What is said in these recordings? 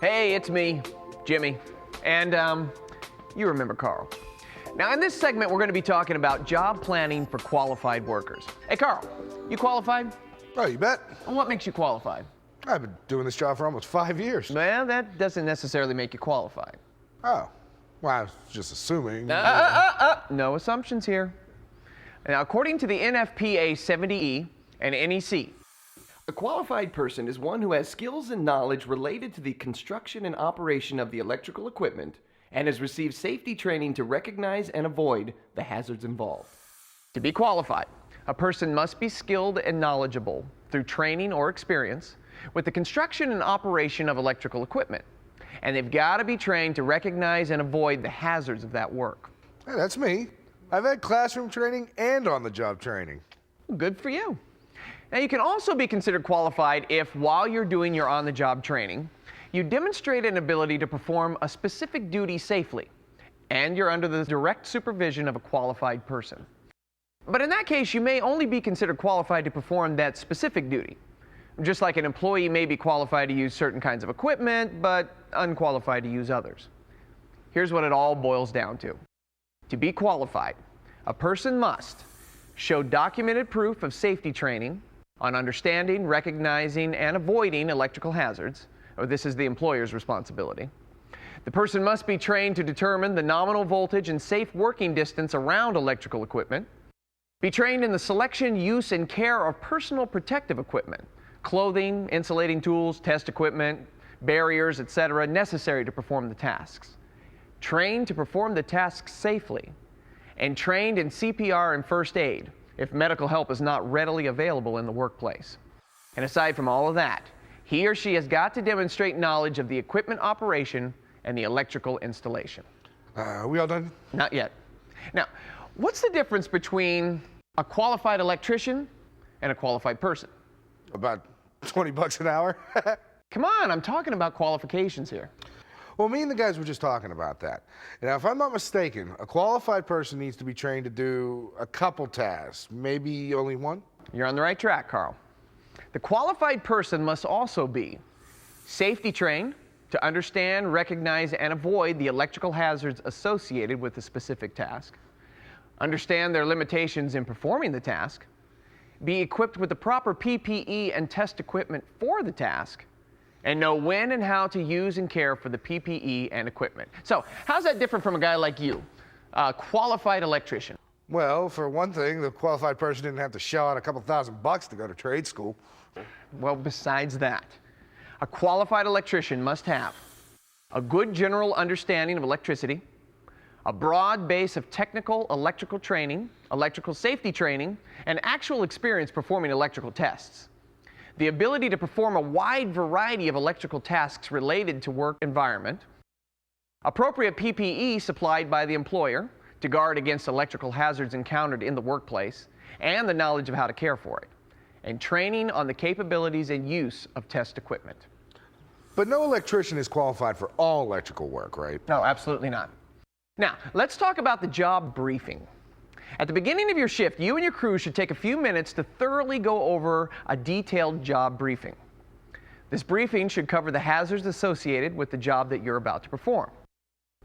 Hey, it's me, Jimmy, and you remember Carl. Now, in this segment, we're going to be talking about job planning for qualified workers. Hey, Carl, you qualified? Oh, you bet. What makes you qualified? I've been doing this job for almost 5 years. Well, that doesn't necessarily make you qualified. Oh, well, I was just assuming. No assumptions here. Now, according to the NFPA 70E and NEC, a qualified person is one who has skills and knowledge related to the construction and operation of the electrical equipment and has received safety training to recognize and avoid the hazards involved. To be qualified, a person must be skilled and knowledgeable through training or experience with the construction and operation of electrical equipment. And they've got to be trained to recognize and avoid the hazards of that work. Hey, that's me. I've had classroom training and on-the-job training. Good for you. Now, you can also be considered qualified if, while you're doing your on-the-job training, you demonstrate an ability to perform a specific duty safely, and you're under the direct supervision of a qualified person. But in that case, you may only be considered qualified to perform that specific duty. Just like an employee may be qualified to use certain kinds of equipment, but unqualified to use others. Here's what it all boils down to. To be qualified, a person must show documented proof of safety training on understanding, recognizing, and avoiding electrical hazards. This is the employer's responsibility. The person must be trained to determine the nominal voltage and safe working distance around electrical equipment. Be trained in the selection, use, and care of personal protective equipment, clothing, insulating tools, test equipment, barriers, etc., necessary to perform the tasks. Trained to perform the tasks safely, and trained in CPR and first aid if medical help is not readily available in the workplace. And aside from all of that, he or she has got to demonstrate knowledge of the equipment operation and the electrical installation. Are we all done? Not yet. Now, what's the difference between a qualified electrician and a qualified person? About 20 bucks an hour? Come on, I'm talking about qualifications here. Well, me and the guys were just talking about that. Now, if I'm not mistaken, a qualified person needs to be trained to do a couple tasks, maybe only one? You're on the right track, Carl. The qualified person must also be safety trained to understand, recognize, and avoid the electrical hazards associated with the specific task, understand their limitations in performing the task, be equipped with the proper PPE and test equipment for the task, and know when and how to use and care for the PPE and equipment. So, how's that different from a guy like you, a qualified electrician? Well, for one thing, the qualified person didn't have to shell out a couple $1,000 to go to trade school. Well, besides that, a qualified electrician must have a good general understanding of electricity, a broad base of technical electrical training, electrical safety training, and actual experience performing electrical tests, the ability to perform a wide variety of electrical tasks related to work environment, appropriate PPE supplied by the employer to guard against electrical hazards encountered in the workplace, and the knowledge of how to care for it, and training on the capabilities and use of test equipment. But no electrician is qualified for all electrical work, right? No, absolutely not. Now, let's talk about the job briefing. At the beginning of your shift, you and your crew should take a few minutes to thoroughly go over a detailed job briefing. This briefing should cover the hazards associated with the job that you're about to perform,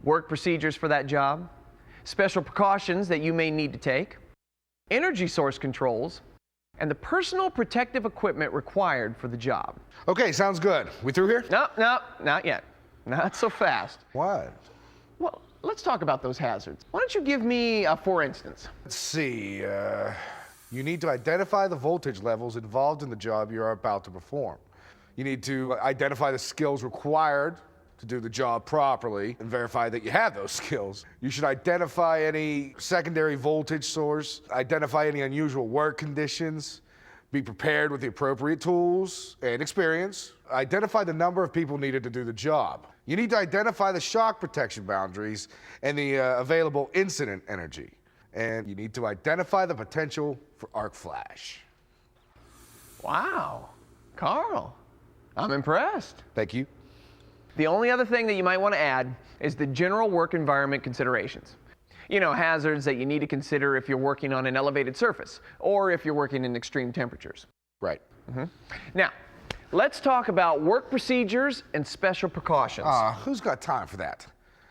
work procedures for that job, special precautions that you may need to take, energy source controls, and the personal protective equipment required for the job. Okay, sounds good. We through here? No, not yet. Not so fast. What? Well, let's talk about those hazards. Why don't you give me a for instance? Let's see. You need to identify the voltage levels involved in the job you're about to perform. You need to identify the skills required to do the job properly and verify that you have those skills. You should identify any secondary voltage source, identify any unusual work conditions, be prepared with the appropriate tools and experience, identify the number of people needed to do the job. You need to identify the shock protection boundaries and the available incident energy. And you need to identify the potential for arc flash. Wow, Carl, I'm impressed. Thank you. The only other thing that you might want to add is the general work environment considerations. You know, hazards that you need to consider if you're working on an elevated surface or if you're working in extreme temperatures. Right. Now, Let's talk about work procedures and special precautions. Who's got time for that?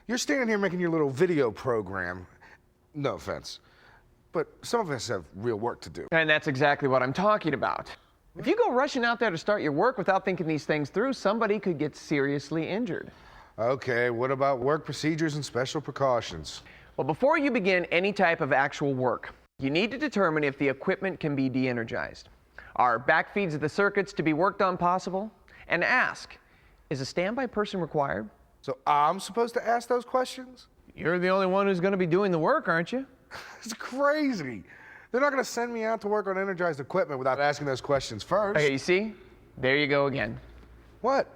You're standing here making your little video program. No offense, but some of us have real work to do. And that's exactly what I'm talking about. If you go rushing out there to start your work without thinking these things through, somebody could get seriously injured. Okay, what about work procedures and special precautions? Well, before you begin any type of actual work, you need to determine if the equipment can be de-energized. Are backfeeds of the circuits to be worked on possible? And ask, is a standby person required? So I'm supposed to ask those questions? You're the only one who's going to be doing the work, aren't you? It's crazy. They're not going to send me out to work on energized equipment without asking those questions first. Okay, you see? There you go again. What?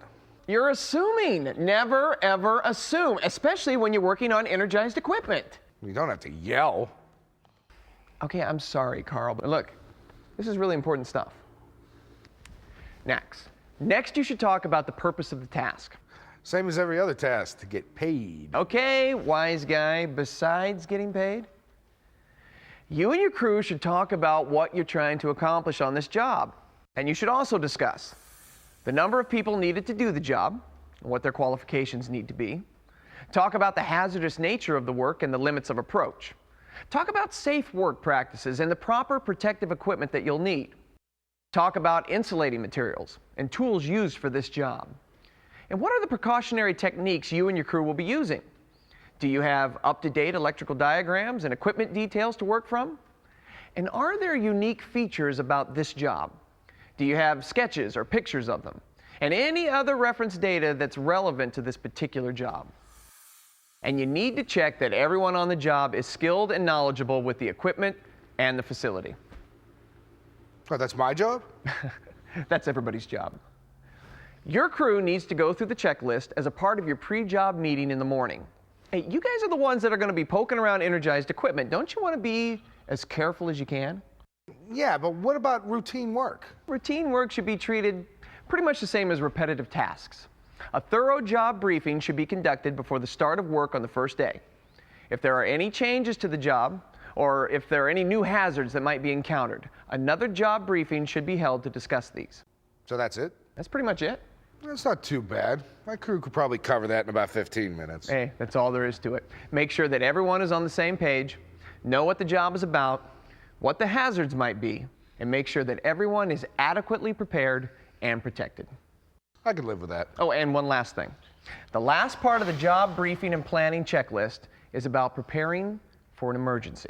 You're assuming. Never, ever assume, especially when you're working on energized equipment. You don't have to yell. Okay, I'm sorry, Carl, but look, this is really important stuff. Next, you should talk about the purpose of the task. Same as every other task, to get paid. Okay, wise guy, besides getting paid, you and your crew should talk about what you're trying to accomplish on this job. And you should also discuss the number of people needed to do the job, and what their qualifications need to be. Talk about the hazardous nature of the work and the limits of approach. Talk about safe work practices and the proper protective equipment that you'll need. Talk about insulating materials and tools used for this job. And what are the precautionary techniques you and your crew will be using? Do you have up-to-date electrical diagrams and equipment details to work from? And are there unique features about this job? Do you have sketches or pictures of them? And any other reference data that's relevant to this particular job? And you need to check that everyone on the job is skilled and knowledgeable with the equipment and the facility. Oh, that's my job? That's everybody's job. Your crew needs to go through the checklist as a part of your pre-job meeting in the morning. Hey, you guys are the ones that are going to be poking around energized equipment. Don't you want to be as careful as you can? Yeah, but what about routine work? Routine work should be treated pretty much the same as repetitive tasks. A thorough job briefing should be conducted before the start of work on the first day. If there are any changes to the job, or if there are any new hazards that might be encountered, another job briefing should be held to discuss these. So that's it? That's pretty much it. That's not too bad. My crew could probably cover that in about 15 minutes. Hey, that's all there is to it. Make sure that everyone is on the same page, know what the job is about, what the hazards might be, and make sure that everyone is adequately prepared and protected. I could live with that. Oh, and one last thing. The last part of the job briefing and planning checklist is about preparing for an emergency.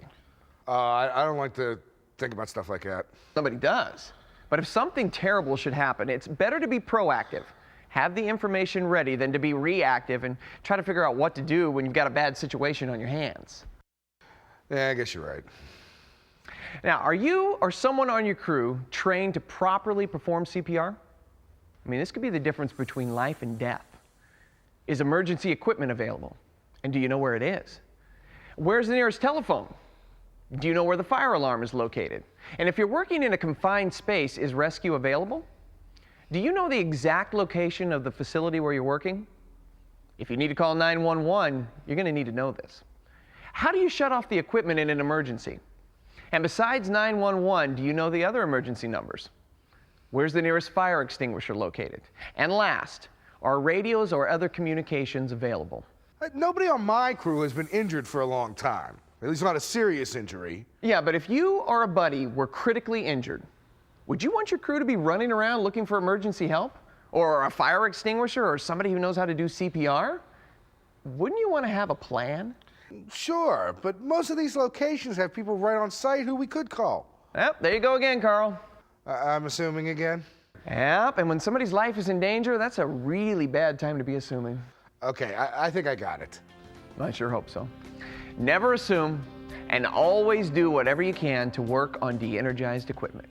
I don't like to think about stuff like that. Somebody does. But if something terrible should happen, it's better to be proactive. Have the information ready than to be reactive and try to figure out what to do when you've got a bad situation on your hands. Yeah, I guess you're right. Now, are you or someone on your crew trained to properly perform CPR? I mean, this could be the difference between life and death. Is emergency equipment available? And do you know where it is? Where's the nearest telephone? Do you know where the fire alarm is located? And if you're working in a confined space, is rescue available? Do you know the exact location of the facility where you're working? If you need to call 911, you're going to need to know this. How do you shut off the equipment in an emergency? And besides 911, do you know the other emergency numbers? Where's the nearest fire extinguisher located? And last, are radios or other communications available? Nobody on my crew has been injured for a long time. At least not a serious injury. Yeah, but if you or a buddy were critically injured, would you want your crew to be running around looking for emergency help? Or a fire extinguisher or somebody who knows how to do CPR? Wouldn't you want to have a plan? Sure, but most of these locations have people right on site who we could call. Yep, there you go again, Carl. I'm assuming again? Yep, and when somebody's life is in danger, that's a really bad time to be assuming. Okay, I think I got it. I sure hope so. Never assume, and always do whatever you can to work on de-energized equipment.